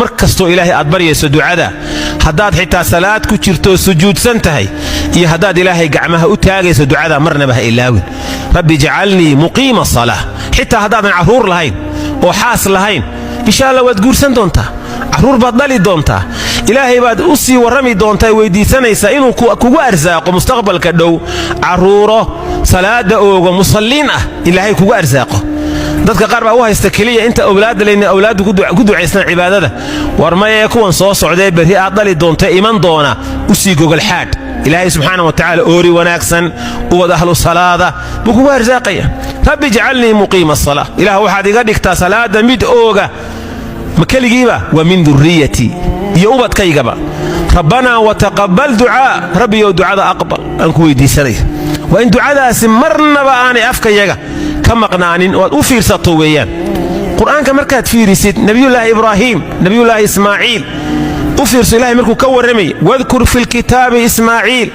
markasto ilaahay aad baryayso ducada hadaad xitaa salaad ku jirto sujuudsan tahay iyo hadaad ilaahay gacmaha u taagayso ducada marnaba ha ilaawin rabbi ij'alni muqiima salah xitaa hadaadan caruur lahayn oo xaas lahayn insha Allah waad guursan doontaa caruur baad dhali doontaa ilaahay baad u sii warami doontaa weydiisanaysa inuu kugu arsaaqo mustaqbalka dhow caruuro salaada ooga musalliin ah ilaahay kugu arsaaqo dadka qaar baa u haysta kaliya inta awlaad leeyna awlaadu ku ducaysan cibaadada war ma ee kuwan soo socday bari aad dhali doonta iman doona u sii gogol xaad ilaahay subhanahu wa ta'ala oori wanaagsan oo ahlu salaada buku arsaaqaya rabbi ij'alni muqiima as-salah ilaahu waxaad iga dhigtaa salaada mid ooga makaligiiba wa min dhurriyyati iyo ubadkaygaba rabbana wa taqabbal du'a rabbi yo du'ada aqbal an ku weydiisanay wa in du'adaasi marnaba aani afkayaga كمقنانين وفير سطويان قرآن كمركات فيرسيد نبي الله إبراهيم نبي الله إسماعيل وفير سلاح مركو كور رمي واذكر في الكتاب إسماعيل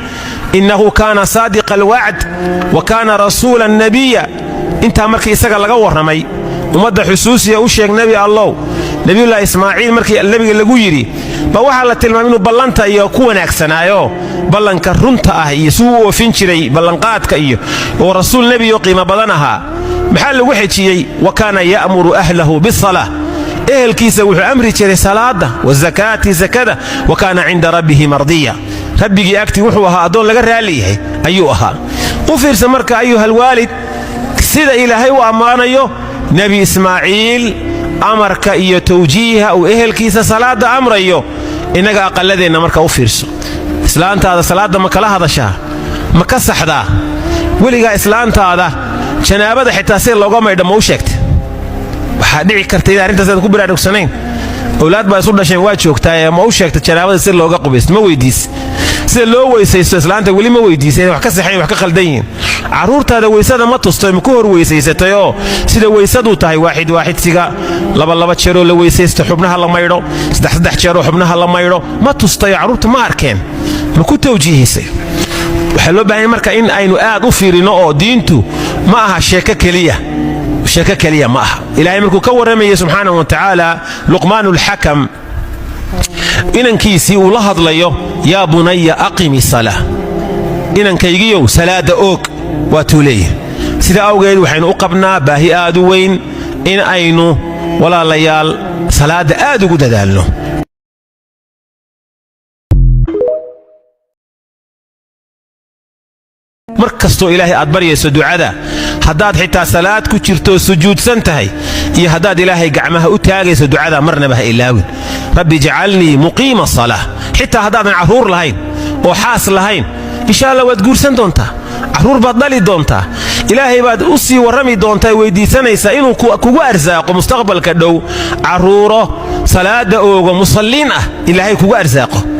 إنه كان صادق الوعد وكان رسولا نبيا انت مركي إساق لغور رمي ومدى حسوسي أشيك نبي الله نبي الله إسماعيل مركي النبي اللي بوحا لتلمامينو بلانتا إيو كوانا أكسنا إيو بلانكا رنتا يسوء وفنشري بلانقاتك إيو ورسول نبي يقيم بلانها محل وحيشي وكان يأمر أهله بالصلاة كيسا وحو أمري تري صلاة والزكاة زكاة وكان عند ربه مرضية ربك أكتي وحوها أدون لغر عليه أيها وفير سمرك أيها الوالد سيدا إلهي وأمانيو نبي إسماعيل أمرك إيو توجيها أو كيسا صلاة أمر إيو إنك أقل لدينا مرك وفيرسو إسلام هذا صلاة مكلا هذا شاه مكسح ذا ولقى إسلام هذا شنابه حتى سير لو قام يدمو شكت waxaa karta in arintaas aad ku baraarugsaneen awlaad baa isu dhashay waa joogtaa ma u sheegta janaabada si looga qubaysto ma weydiis sida loo weysaysto islaanta wali ma weydiisay wax ka saxay wax ka qaldan yihiin caruurtaada weysada ma tusto ma ku hor weysaysatay oo sida weysadu tahay waaxid siga laba jeer oo la weysaysto xubnaha la maydho saddex jeer oo xubnaha la maydho ma tustay caruurta ma arkeen ma ku tawjiihisay waxa loo baahan marka in aynu aad u fiirino oo diintu ma aha sheeko kaliya شكا كليا معها إلهي مركو كورمي سبحانه وتعالى لقمان الحكم إنن كيسي ولهض ليو يا بني أقم الصلاة إنن كيجيو سلاة أوك واتوليه سيدا أوغيد وحين أقبنا باهي آدوين إن أينو ولا ليال سلاة آدو قد دالنو markasto ilaahay aad baryayso ducada hadaad xitaa salaad ku jirto sujuudsan tahay iyo hadaad ilaahay gacmaha u taagayso ducada marnaba ha ilaawin rabbi ij'alni muqiima salah xitaa hadaadan caruur lahayn oo xaas lahayn insha Allah waad guursan doontaa caruur baad dhali doontaa ilaahay baad u sii warami doontaa weydiisanaysa inuu kugu arsaaqo mustaqbalka dhow caruuro salaada ooga musalliin ah ilaahay kugu arsaaqo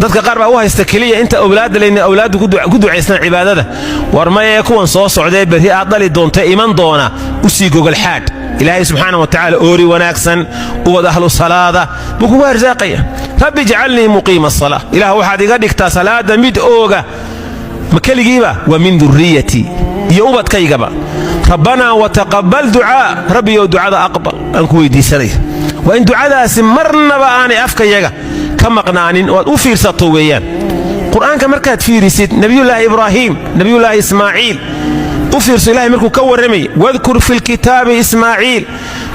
dadka qaar baa u haysta kaliya inta awlaad leeyna awlaadu ku ducaysan cibaadada war ma ee kuwan soo socday bari aad dhali doonta iman doona u sii gogol xaad ilaahay subhanahu wa ta'ala oori wanaagsan oo ahlu salaada buku arsaaqaya rabbi ij'alni muqiima as-salah ilaahu waxaad iga dhigtaa salaada mid ooga makaligiiba wa min dhurriyyati iyo ubadkaygaba rabbana wa taqabbal du'a rabbi yo du'ada aqbal an ku weydiisanay wa in du'adaasi marnaba aani afkayaga كمقنانين وفير سطويان قرآن كمركات فيرسيد نبي الله إبراهيم نبي الله إسماعيل وفير سلاح مركو كور رمي واذكر في الكتاب إسماعيل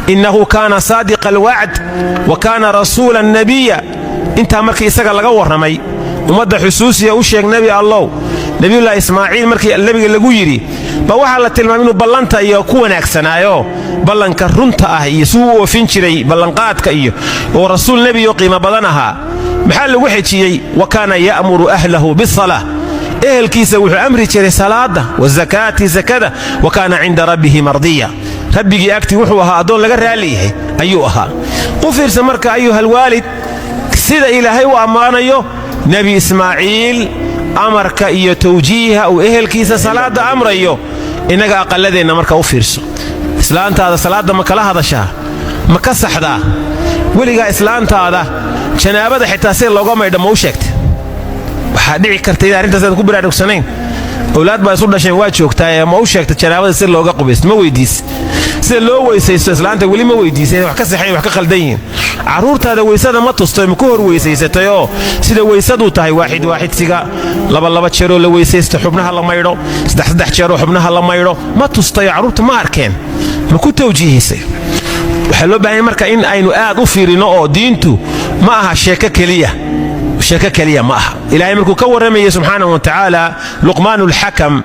إنه كان صادق الوعد وكان رسولا نبيا انت مركي إساق لغور رمي ومدى حسوسي أشيك نبي الله نبي الله إسماعيل مركي النبي اللي يري بوحا لتلمامينو بلانتا إيو كوانا أكسنا إيو بلانكا رنتا يسوء وفنشري بلانقاتك إيو ورسول نبي يقيم بلانها محل وحيشي وكان يأمر أهله بالصلاة كيسا وحو أمري تري صلاة والزكاة زكاة وكان عند ربه مرضية ربك أكتي وحوها أدون لغر عليه أيها وفير سمرك أيها الوالد سيدا إلهي وأمانيو نبي إسماعيل أمرك إيو توجيها أو كيسا صلاة أمر إيو إنك أقل لدينا مركا وفيرسو إسلام هذا صلاة مكلا هذا شاه مكسح ذا ولقى إسلام هذا شنابه حتى سير لو قام يدمو شكت waxaa karta in arintaas aad ku baraarugsaneen awlaad baa isu dhashay waa joogtaa ma u sheegta janaabada si looga qubaysto ma weydiis sida loo weysaysto islaanta weli ma weydiisay wax ka saxay wax ka khaldan caruurtaada weysada ma tustay ma ku hor weysaysatay oo sida weysadu tahay waaxid siga laba jeer oo la weysaysto xubnaha la maydho saddex jeer oo xubnaha la maydho ma tustay caruurta ma arkeen ma ku tawjiihisay waxa loo baahan marka in aynu aad u fiirino oo diintu ma aha sheeko kaliya ma aha ilaahay markuu ka warramay subhanahu wa ta'ala luqmaanul hakam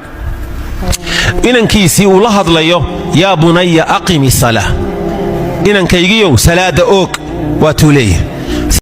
inankiisii uu la hadlayo yaa bunayya aqimi salah inankaygiyow salaada oog waa tuuleeyay